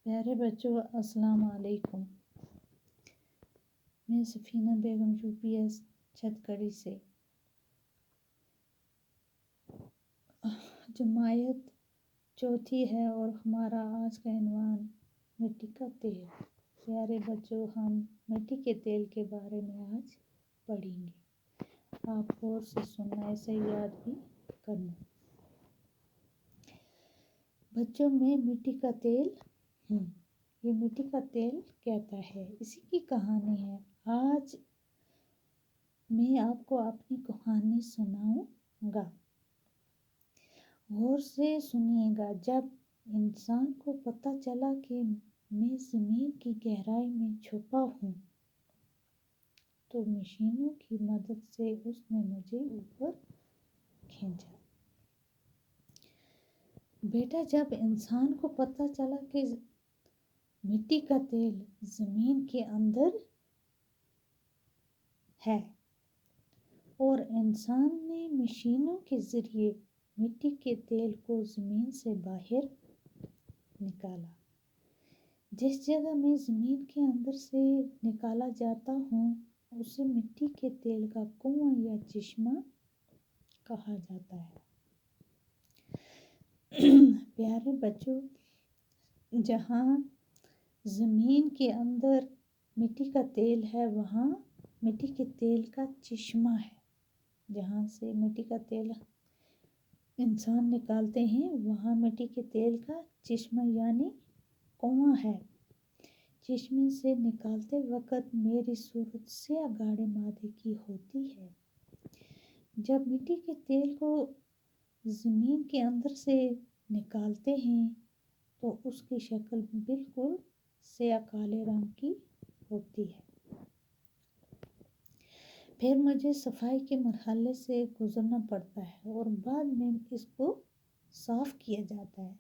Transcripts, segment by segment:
پیارے بچوں السلام علیکم۔ میں سفینہ بیگم UPS چھتکڑی سے جماعت چوتھی ہے اور ہمارا آج کا عنوان مٹی کا تیل۔ پیارے بچوں، ہم مٹی کے تیل کے بارے میں آج پڑھیں گے۔ آپ غور سے سننا، ایسے یاد بھی کرنا۔ بچوں میں مٹی کا تیل یہ مٹی کا تیل کہتا ہے، اسی کی کہانی ہے۔ آج میں آپ کو اپنی کہانی سناؤں گا، غور سے سنیے گا۔ جب انسان کو پتہ چلا کہ میں زمین کی گہرائی میں چھپا ہوں تو مشینوں کی مدد سے اس نے مجھے اوپر کھینچا۔ بیٹا، جب انسان کو پتہ چلا کہ مٹی کا تیل زمین کے اندر ہے اور انسان نے مشینوں کے ذریعے مٹی کے تیل کو زمین سے باہر نکالا، جس جگہ میں زمین کے اندر سے نکالا جاتا ہوں اسے مٹی کے تیل کا کنواں یا چشمہ کہا جاتا ہے۔ پیارے بچوں، جہاں زمین کے اندر مٹی کا تیل ہے وہاں مٹی کے تیل کا چشمہ ہے۔ جہاں سے مٹی کا تیل انسان نکالتے ہیں وہاں مٹی کے تیل کا چشمہ یعنی کنواں ہے۔ چشمے سے نکالتے وقت میری صورت سیاہ گاڑھے مادے کی ہوتی ہے۔ جب مٹی کے تیل کو زمین کے اندر سے نکالتے ہیں تو اس کی شکل بالکل سیاہ کالے رنگ کی ہوتی ہے۔ پھر مجھے صفائی کے مرحلے سے گزرنا پڑتا ہے اور بعد میں اس کو صاف کیا جاتا ہے۔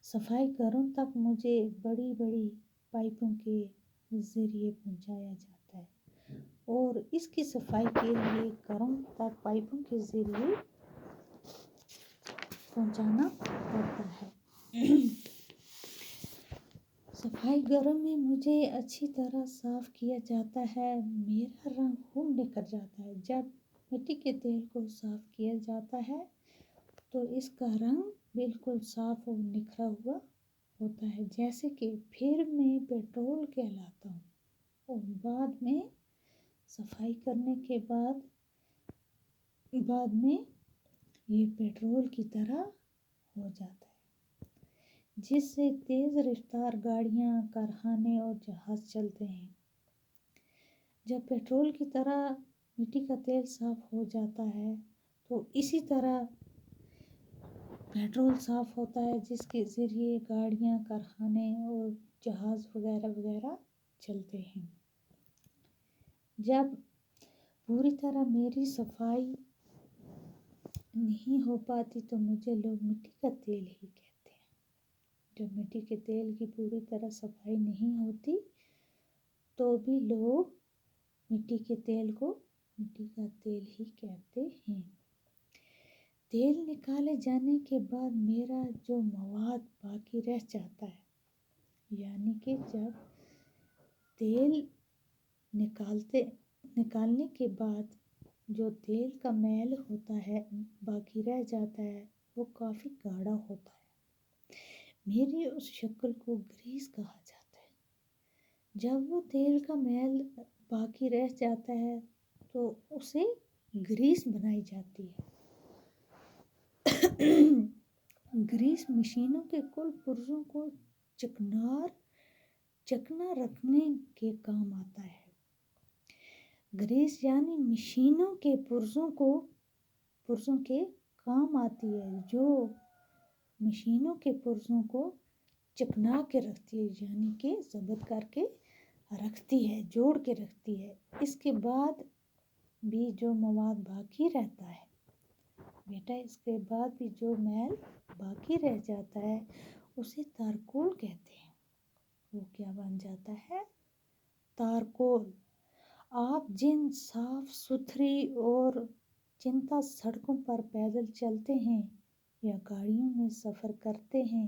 صفائی گھروں تک مجھے بڑی بڑی پائپوں کے ذریعے پہنچایا جاتا ہے اور اس کی صفائی کے لیے گھروں تک پائپوں کے ذریعے پہنچانا پڑتا ہے۔ صفائی گھروں میں مجھے اچھی طرح صاف کیا جاتا ہے، میرا رنگ خوب نکھر جاتا ہے۔ جب مٹی کے تیل کو صاف کیا جاتا ہے تو اس کا رنگ بالکل صاف اور نکھرا ہوا ہوتا ہے، جیسے کہ پھر میں پیٹرول کہلاتا ہوں اور بعد میں صفائی کرنے کے بعد میں یہ پیٹرول کی طرح ہو جاتا ہے، جس سے تیز رفتار گاڑیاں، کارخانے اور جہاز چلتے ہیں۔ جب پیٹرول کی طرح مٹی کا تیل صاف ہو جاتا ہے تو اسی طرح پیٹرول صاف ہوتا ہے، جس کے ذریعے گاڑیاں، کارخانے اور جہاز وغیرہ وغیرہ چلتے ہیں۔ جب پوری طرح میری صفائی نہیں ہو پاتی تو مجھے لوگ مٹی کا تیل ہی کہتے ہیں۔ جب مٹی کے تیل کی پوری طرح صفائی نہیں ہوتی تو بھی لوگ مٹی کے تیل کو مٹی کا تیل ہی کہتے ہیں۔ تیل نکالے جانے کے بعد میرا جو مواد باقی رہ جاتا ہے، یعنی کہ جب تیل نکالنے کے بعد جو تیل کا میل ہوتا ہے باقی رہ جاتا ہے وہ کافی گاڑھا ہوتا ہے۔ میری اس شکل کو گریس کہا جاتا ہے۔ جب وہ تیل کا میل باقی رہ جاتا ہے تو اسے گریس بنائی جاتی ہے۔ گریس مشینوں کے کل پرزوں کو چکنا رکھنے کے کام آتا ہے۔ گریس یعنی مشینوں کے پرزوں کے کام آتی ہے، جو مشینوں کے پرزوں کو چکنا کے رکھتی ہے، یعنی کہ ضبط کر کے رکھتی ہے، جوڑ کے رکھتی ہے۔ اس کے بعد بھی جو مواد باقی رہتا ہے بیٹا، اس کے بعد بھی جو میل باقی رہ جاتا ہے اسے تارکول کہتے ہیں۔ وہ کیا بن جاتا ہے؟ تارکول۔ آپ جن صاف ستھری اور چنتا سڑکوں پر پیدل چلتے ہیں یا گاڑیوں میں سفر کرتے ہیں